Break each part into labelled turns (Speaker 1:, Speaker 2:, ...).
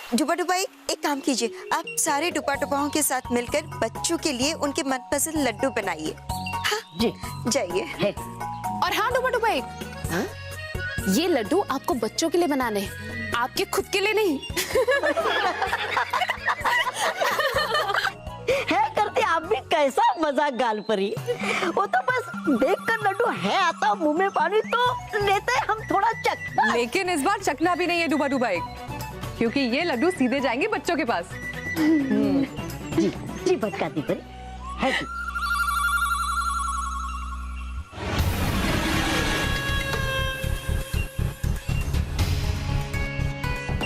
Speaker 1: डुबा डुबाई, एक काम कीजिए, आप सारे डुबा डुबाओं के साथ मिलकर बच्चों के लिए उनके मनपसंद लड्डू बनाइए। हाँ
Speaker 2: जी
Speaker 1: जाइए।
Speaker 3: और हाँ डुबा डुबाई, ये लड्डू आपको बच्चों के लिए बनाने हैं, आपके खुद के लिए नहीं।
Speaker 2: है करते आप भी कैसा मजाक गाल परी। वो तो बस देखकर लड्डू है आता मुंह में पानी तो लेते हम थोड़ा चक।
Speaker 4: लेकिन इस बार चखना भी नहीं है डुबा डुबाई, क्योंकि ये लड्डू सीधे जाएंगे बच्चों के पास।
Speaker 2: जी जी भटकाती परी है जी।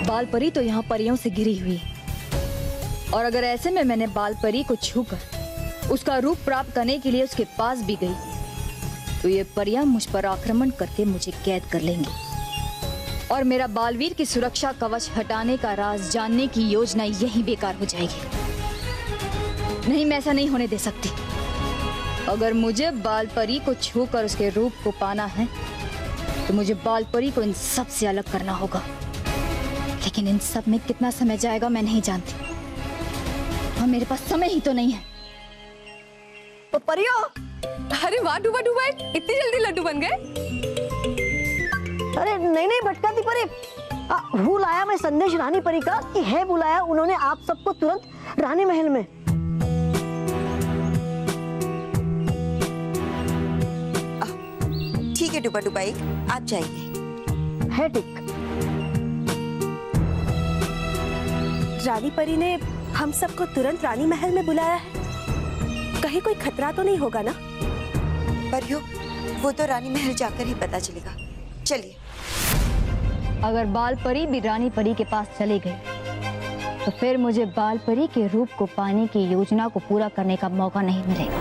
Speaker 5: बाल परी तो यहाँ परियों से गिरी हुई है, और अगर ऐसे में मैंने बाल परी को छूकर उसका रूप प्राप्त करने के लिए उसके पास भी गई तो ये परियां मुझ पर आक्रमण करके मुझे कैद कर लेंगी और मेरा बालवीर की सुरक्षा कवच हटाने का राज जानने की योजना यही बेकार हो जाएगी। नहीं, मैं ऐसा नहीं होने दे सकती। अगर मुझे बाल परी को छूकर उसके रूप को पाना है तो मुझे बाल परी को इन सब से अलग करना होगा, लेकिन इन सब में कितना समय जाएगा मैं नहीं जानती, और मेरे पास समय ही तो नहीं है।
Speaker 2: तो परियों,
Speaker 4: अरे वाह डुबा डुबाई, इतनी जल्दी लड्डू बन गए।
Speaker 2: अरे नहीं नहीं भटकाती परी, भूल आया मैं संदेश रानी परी का कि है बुलाया उन्होंने आप सबको तुरंत रानी महल में।
Speaker 1: ठीक है डुबा डुबाई, आप जाइए।
Speaker 2: है ठीक।
Speaker 6: रानी परी ने हम सबको तुरंत रानी महल में बुलाया है, कहीं कोई खतरा तो नहीं होगा ना?
Speaker 1: परियो, वो तो रानी महल जाकर ही पता चलेगा। चलिए।
Speaker 5: अगर बाल परी भी रानी परी के पास चली गई तो फिर मुझे बाल परी के रूप को पाने की योजना को पूरा करने का मौका नहीं मिलेगा।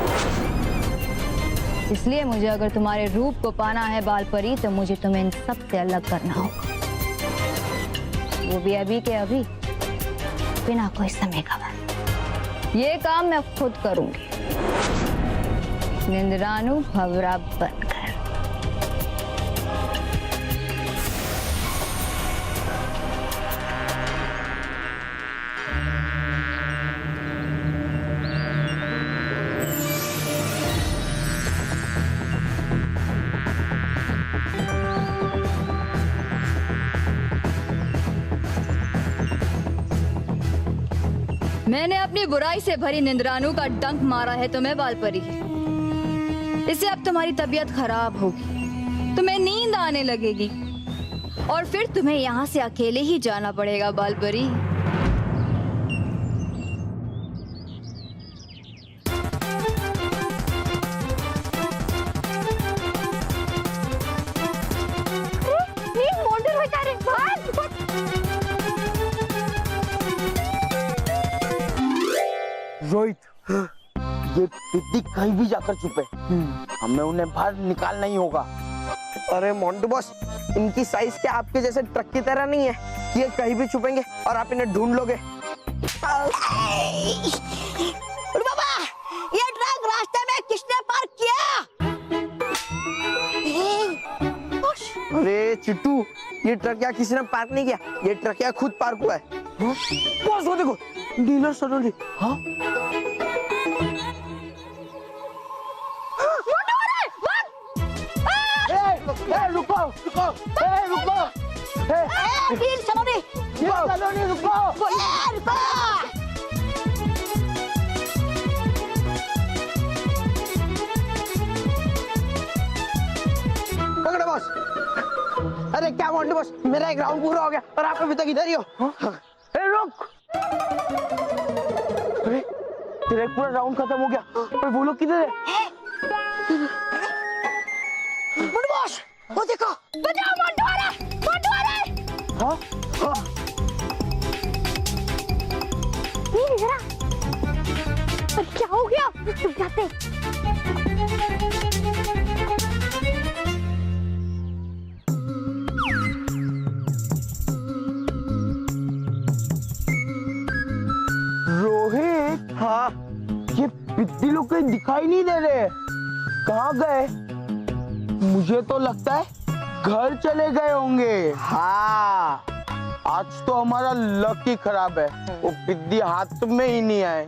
Speaker 5: इसलिए मुझे अगर तुम्हारे रूप को पाना है बाल परी तो मुझे तुम्हें इन सब से अलग करना होगा, वो भी अभी के अभी, बिना कोई समय गवाए। ये काम मैं खुद करूंगी, निंद्रानु भवरा बनकर। मैंने अपनी बुराई से भरी निंद्रानु का डंक मारा है तुम्हें बाल परी। इससे अब तुम्हारी तबीयत खराब होगी, तुम्हें नींद आने लगेगी और फिर तुम्हें यहाँ से अकेले ही जाना पड़ेगा बाल परी।
Speaker 7: रोहित, ये पिद्दी कहीं भी जाकर छुपे, हमें उन्हें बाहर निकालना ही होगा।
Speaker 8: अरे मोंटू बॉस, इनकी साइज क्या आपके जैसे ट्रक की तरह नहीं है कि ये कहीं भी छुपेंगे और आप इन्हें ढूंढ लोगे।
Speaker 2: बाबा, ये ट्रक रास्ते में किसने पार्क किया?
Speaker 8: अरे चिट्टू, ये ट्रक यहाँ किसी ने पार्क नहीं किया, ये ट्रक यहाँ खुद पार्क हुआ है। बॉस वो देखो, नीला सरोली। हाँ
Speaker 7: रुको रुको, रुको,
Speaker 2: सलोनी,
Speaker 7: सलोनी रुको।
Speaker 8: पकड़ो बॉस। अरे क्या मोंटू बॉस, मेरा एक राउंड पूरा हो गया और आप अभी तक इधर ही हो।
Speaker 7: रुक, अरे तेरा एक पूरा राउंड खत्म हो गया, पर वो लोग किधर है?
Speaker 2: मोंटू बॉस, वो देखो, बचाओ मोंटू आ रहा है, मोंटू आ रहा है।
Speaker 7: हाँ हाँ,
Speaker 2: ये जरा, क्या हो गया? चुप जाते।
Speaker 7: रोहित,
Speaker 8: हाँ
Speaker 7: ये पिद्दी लोग कहीं दिखाई नहीं दे रहे, कहाँ गए? मुझे तो लगता है घर चले गए होंगे।
Speaker 8: हाँ,
Speaker 7: आज तो हमारा लक ही खराब है, वो पिद्दी हाथ में ही नहीं आए।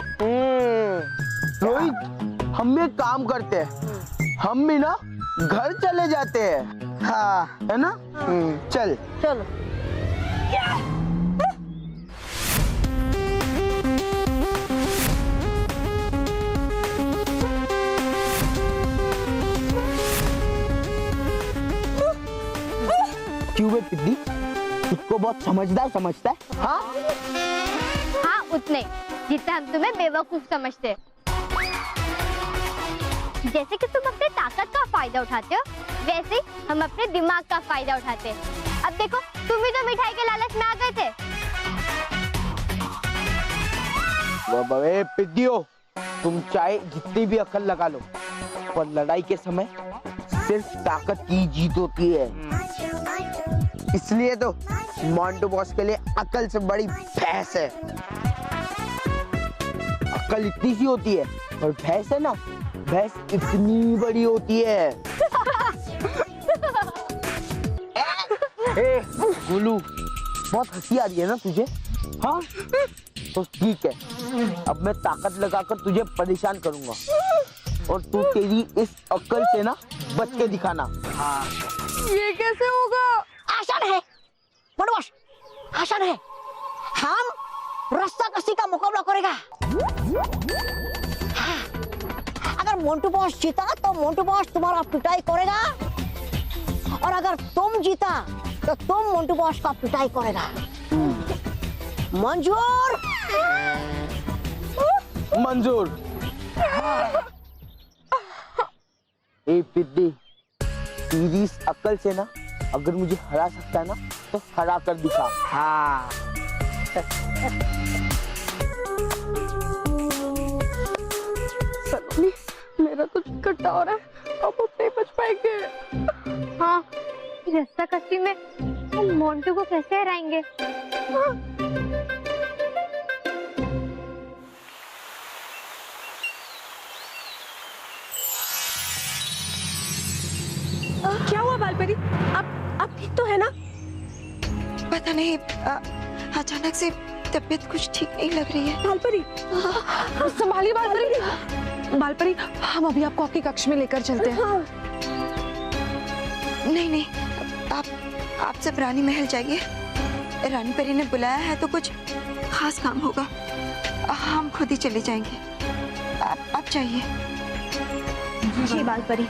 Speaker 7: रोहित, हम एक काम करते हैं, हम भी ना घर चले जाते हैं। हाँ, है ना? चल
Speaker 2: चलो।
Speaker 7: क्यों बे पिद्दी, उसको बहुत समझदार समझता है? हाँ,
Speaker 9: हाँ उतने जितना हम तुम्हें बेवकूफ समझते हैं। जैसे कि तुम अपने ताकत का फायदा उठाते हो, वैसे ही हम अपने दिमाग का फायदा उठाते हैं। अब देखो, तुम ही तो मिठाई के लालच में आ गए थे।
Speaker 7: बे पिद्दियो, तुम चाहे जितनी भी अकल लगा लो, पर लड़ाई के समय सिर्फ ताकत की जीत होती है।
Speaker 8: इसलिए तो मोंटू बॉस के लिए अकल से बड़ी भैंस है।
Speaker 7: अकल इतनी सी होती है, और भैंस है ना, भैंस इतनी बड़ी होती है। ए गुलू, बहुत हंसी आ रही है ना तुझे? हाँ, तो ठीक है, अब मैं ताकत लगाकर तुझे परेशान करूंगा, और तू तेरी इस अकल से ना बच के दिखाना। हाँ।
Speaker 4: ये कैसे होगा?
Speaker 2: आसान है मोंटू बॉस, आसान है। हम रस्सा कसी का मुकाबला करेगा। हाँ, अगर मोंटू बॉस जीता तो मोंटू बॉस तुम्हारा पिटाई करेगा, और अगर तुम जीता तो तुम मोंटू बॉस का पिटाई करेगा। मंजूर?
Speaker 7: मंजूर। ए पिद्दी, तेरी इस अकल से ना अगर मुझे हरा सकता है ना, तो हरा कर दिखा। हाँ।
Speaker 4: सलोनी, मेरा तो कट्टा हो रहा है, अब नहीं बच पाएंगे।
Speaker 9: हाँ, रस्सा कसी में हम मोंटू को कैसे हराएंगे?
Speaker 6: क्या हुआ बालपरी? आप ठीक तो है ना?
Speaker 1: पता नहीं, अचानक से तबीयत कुछ ठीक नहीं लग रही है।
Speaker 6: बालपरी,
Speaker 4: संभालिए बालपरी। बालपरी, हम अभी आपको आपकी कक्ष में लेकर चलते हैं।
Speaker 1: नहीं नहीं, आप सब रानी महल जाइए। रानी परी ने बुलाया है तो कुछ खास काम होगा, हम खुद ही चले जाएंगे। आप जाइए।
Speaker 6: जी बालपरी।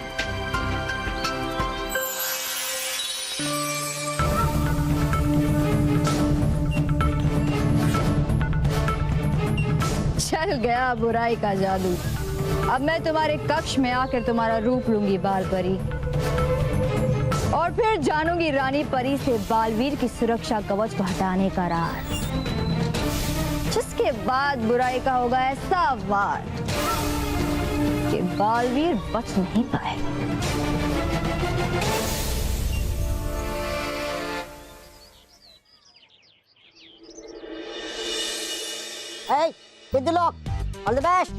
Speaker 5: चल गया बुराई का जादू। अब मैं तुम्हारे कक्ष में आकर तुम्हारा रूप लूंगी बालपरी, और फिर जानूंगी रानी परी से बालवीर की सुरक्षा कवच को हटाने का राज, जिसके बाद बुराई का होगा ऐसा वार कि बालवीर बच नहीं पाए।
Speaker 2: Hey, good luck. All the best.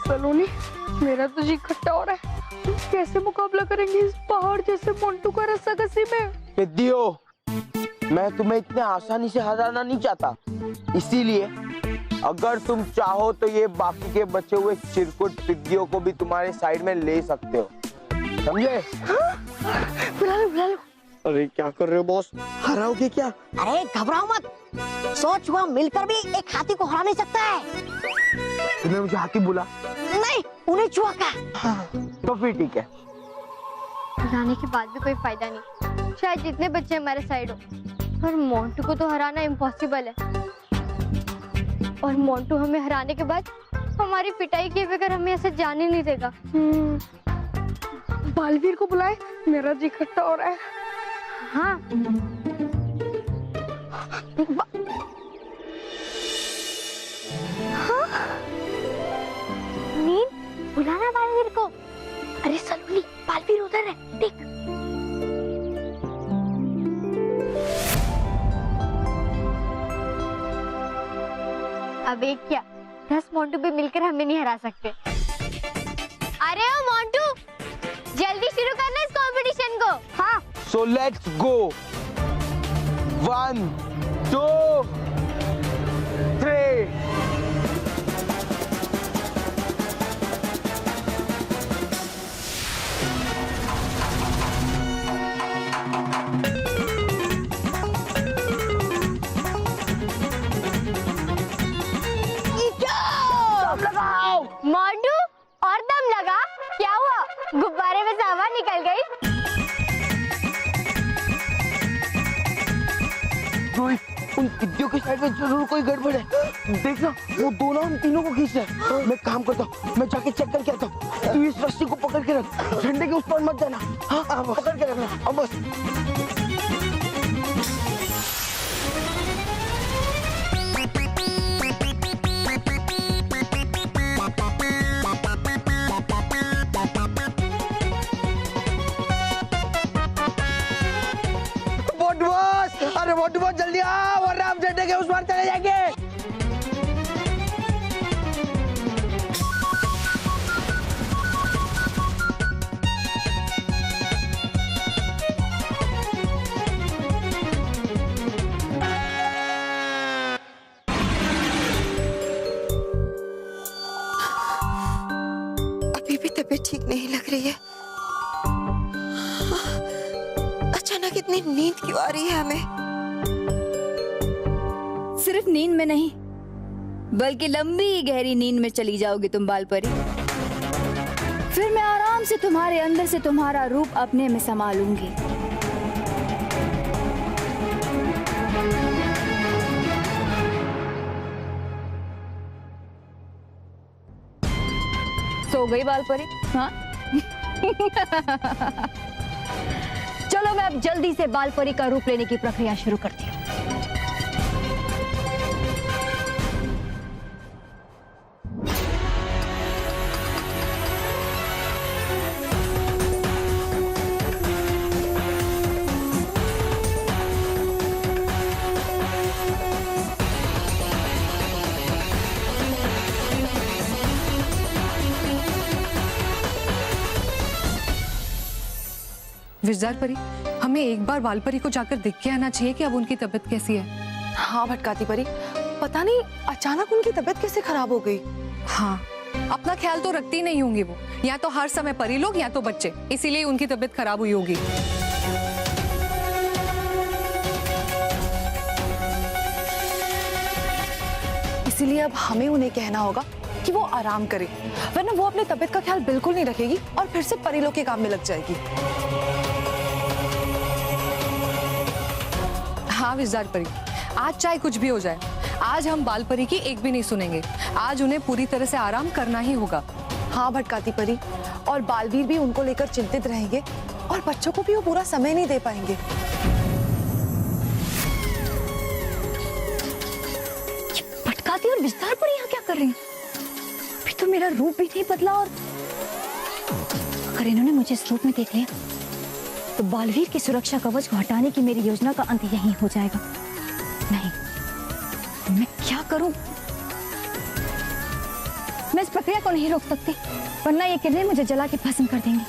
Speaker 4: सलोनी, मेरा तो जी खट्टा हो रहा है। कैसे मुकाबला करेंगे इस पहाड़ जैसे मोंटू का रस्सा कसी में?
Speaker 7: पिद्दियो, मैं तुम्हें इतने आसानी से हराना नहीं चाहता, इसीलिए अगर तुम चाहो तो ये बाकी के बचे हुए चिरकुट पिद्दियों को भी तुम्हारे साइड में ले सकते हो, समझे?
Speaker 4: बुला लो।
Speaker 8: अरे क्या कर रहे हो बॉस, हराओगे क्या?
Speaker 2: अरे घबराओ मत, सोच हुआ मिलकर भी एक हाथी को हरा नहीं सकता है।
Speaker 7: तुमने मुझे हाथी बोला?
Speaker 2: नहीं, उन्हें चुहा का।
Speaker 7: तो फिर ठीक है।
Speaker 9: हराने के बाद भी कोई फायदा नहीं, शायद जितने बच्चे हमारे साइड हो, पर मोंटू को तो हराना इम्पॉसिबल है। और मोंटू हमें हराने के बाद हमारी पिटाई किए बगैर हमें ऐसे जाने नहीं देगा।
Speaker 4: बालवीर को बुलाए, मेरा जी खट्टा हो रहा है।
Speaker 9: हाँ, नील, बुलाना बालवीर को। अरे सलोनी, बालवीर उधर है, देख। अब एक क्या, 10 मोंटू भी मिलकर हमें नहीं हरा सकते। अरे ओ मोंटू, जल्दी शुरू करना इस कंपटीशन को। हाँ
Speaker 7: So let's go. 1, 2, 3.
Speaker 9: मोंटू और दम लगा। क्या हुआ? गुब्बारे में से हवा निकल गई।
Speaker 7: रोहित, उन टिड्डियों के साइड में जरूर कोई गड़बड़ है। देखना, वो दोनों हम तीनों को खींच रहे हैं। मैं काम करता हूँ, मैं जाके चेक करके आता हूँ। तू इस रस्सी को पकड़ के रख, झंडे के उस पर मत जाना। हाँ, पकड़ के रखना। अब बस।
Speaker 8: अरे मोटू बहुत जल्दी आ, वरना हम झंडे के उस पार चले जाएंगे।
Speaker 1: अभी भी तबीयत ठीक नहीं लग रही है। अचानक इतनी नींद क्यों आ रही है हमें?
Speaker 5: सिर्फ नींद में नहीं, बल्कि लंबी गहरी नींद में चली जाओगी तुम बाल परी। फिर मैं आराम से तुम्हारे अंदर से तुम्हारा रूप अपने में समा लूंगी। सो गई बाल परी? हाँ।
Speaker 2: चलो मैं अब जल्दी से बाल परी का रूप लेने की प्रक्रिया शुरू करती हूँ।
Speaker 10: विजदार परी, हमें एक बार बाल परी को जाकर देख के आना चाहिए कि अब उनकी तबीयत कैसी है।
Speaker 3: हाँ भटकाती परी, पता नहीं अचानक उनकी तबीयत कैसे खराब हो गई।
Speaker 10: हाँ, अपना ख्याल तो रखती ही नहीं होंगी वो। या तो हर समय परी लोग या तो बच्चे, इसीलिए उनकी तबीयत खराब हुई होगी।
Speaker 3: इसीलिए अब हमें उन्हें कहना होगा कि वो आराम करे, वरना वो अपनी तबीयत का ख्याल बिल्कुल नहीं रखेगी और फिर से परी लोग के काम में लग जाएगी।
Speaker 10: हाँ विजदार परी, आज चाहे कुछ भी हो जाए, आज हम बाल परी की एक भी नहीं सुनेंगे। आज उन्हें पूरी तरह से आराम करना ही होगा।
Speaker 3: हाँ भटकाती परी, और बालवीर भी उनको लेकर चिंतित रहेंगे और बच्चों को भी वो पूरा समय नहीं दे पाएंगे।
Speaker 2: भटकाती और विस्तार परी यहाँ क्या कर रही हैं? अभी तो मेरा रूप भी नहीं बदला, और अगर इन्होंने मुझे इस रूप में देख लिया तो बालवीर की सुरक्षा कवच को हटाने की मेरी योजना का अंत यहीं हो जाएगा। नहीं, मैं क्या करूं? मैं इस प्रक्रिया को नहीं रोक सकती, वरना ये किरणें मुझे जला के भस्म कर देंगी।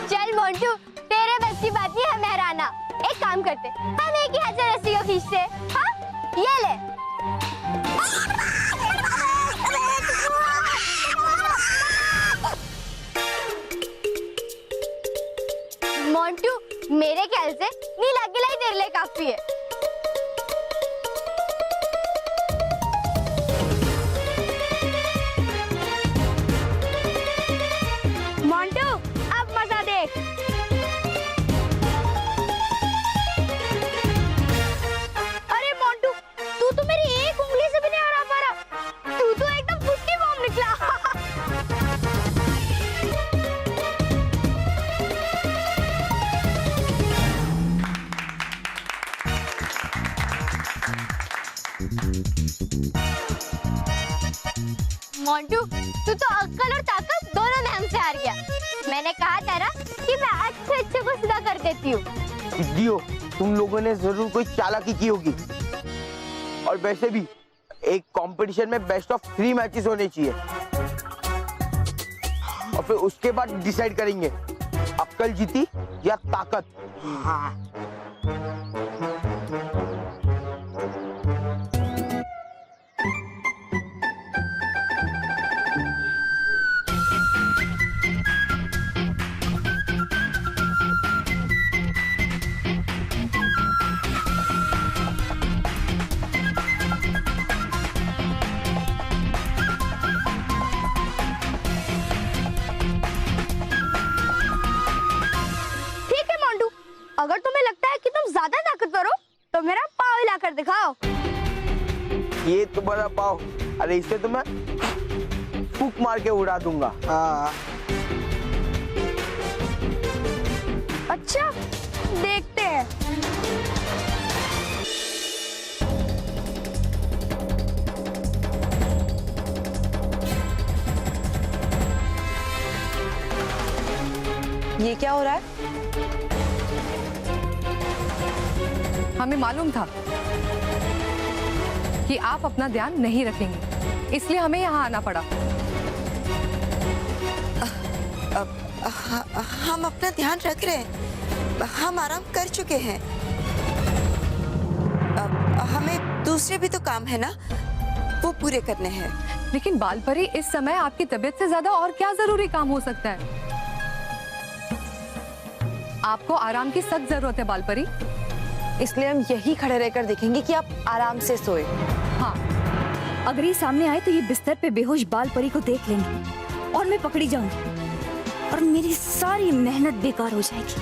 Speaker 9: चल मोंटू, तेरे बस की बात नहीं हमें हराना। एक काम करते, हम एक ही हाथ से रस्सी को खींचते। हाँ, ये ले। मोंटू, मेरे ख्याल से नीला गिलाई तेरे लिए काफी है। मोंटू, अब मजा देख। अरे मोंटू, तू तो मेरी एक उंगली से भी नहीं हरा पा रहा। तू तो एकदम फुटकी बम निकला। मोंटू, तू तो अक्ल और ताकत दोनों में हमसे हार गया। मैंने कहा था ना कि मैं अच्छे को सीधा कर देती हूँ।
Speaker 7: दियो, तुम लोगों ने जरूर कोई चालाकी की होगी। और वैसे भी एक कंपटीशन में बेस्ट ऑफ 3 मैचेस होने चाहिए और फिर उसके बाद डिसाइड करेंगे अक्ल जीती या ताकत। हाँ।
Speaker 9: अगर तुम्हें लगता है कि तुम ज्यादा ताकतवर हो तो मेरा पाव हिलाकर दिखाओ।
Speaker 7: ये तुम्हारा पाव, अरे इसे तो मैं फूक मार के उड़ा दूंगा। हाँ।
Speaker 9: अच्छा, देखते हैं।
Speaker 3: ये क्या हो रहा है?
Speaker 10: हमें मालूम था कि आप अपना ध्यान नहीं रखेंगे, इसलिए हमें यहाँ आना पड़ा।
Speaker 1: हम अपना ध्यान रख रहे हैं, हम आराम कर चुके हैं। हमें दूसरे भी तो काम है ना, वो पूरे करने हैं।
Speaker 10: लेकिन बालपरी, इस समय आपकी तबीयत से ज्यादा और क्या जरूरी काम हो सकता है? आपको आराम की सख्त जरूरत है बालपरी,
Speaker 3: इसलिए हम यही खड़े रहकर देखेंगे कि आप आराम से सोए।
Speaker 2: हाँ, अगर ये सामने आए तो ये बिस्तर पे बेहोश बाल परी को देख लेंगे और मैं पकड़ी जाऊंगी और मेरी सारी मेहनत बेकार हो जाएगी।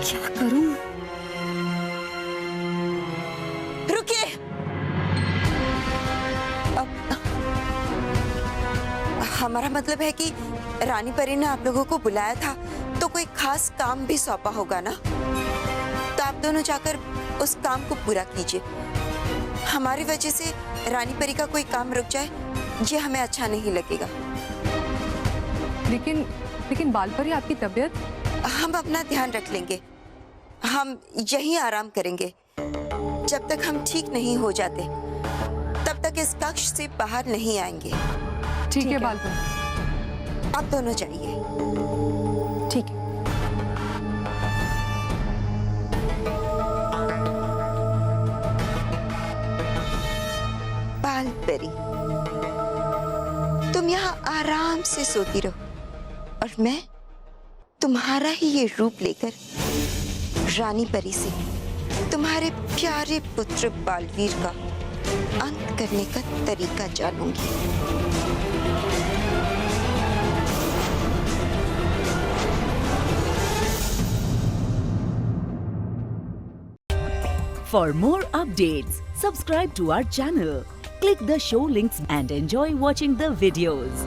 Speaker 2: क्या करूं?
Speaker 1: रुकिए। हमारा मतलब है कि रानी परी ने आप लोगों को बुलाया था तो कोई खास काम भी सौंपा होगा ना, तो आप दोनों जाकर उस काम को पूरा कीजिए। हमारी वजह से रानी परी का कोई काम रुक जाए, ये हमें अच्छा नहीं लगेगा।
Speaker 10: लेकिन बालपरी, आपकी तबीयत?
Speaker 1: हम अपना ध्यान रख लेंगे, हम यहीं आराम करेंगे। जब तक हम ठीक नहीं हो जाते तब तक इस कक्ष से बाहर नहीं आएंगे।
Speaker 10: ठीक है बालपरी,
Speaker 1: आप दोनों जाइए।
Speaker 3: ठीक है।
Speaker 1: बालपरी, तुम यहाँ आराम से सोती रहो और मैं तुम्हारा ही ये रूप लेकर रानी परी से तुम्हारे प्यारे पुत्र बालवीर का अंत करने का तरीका जानूंगी।
Speaker 11: For more updates, subscribe to our channel, click the show links and enjoy watching the videos.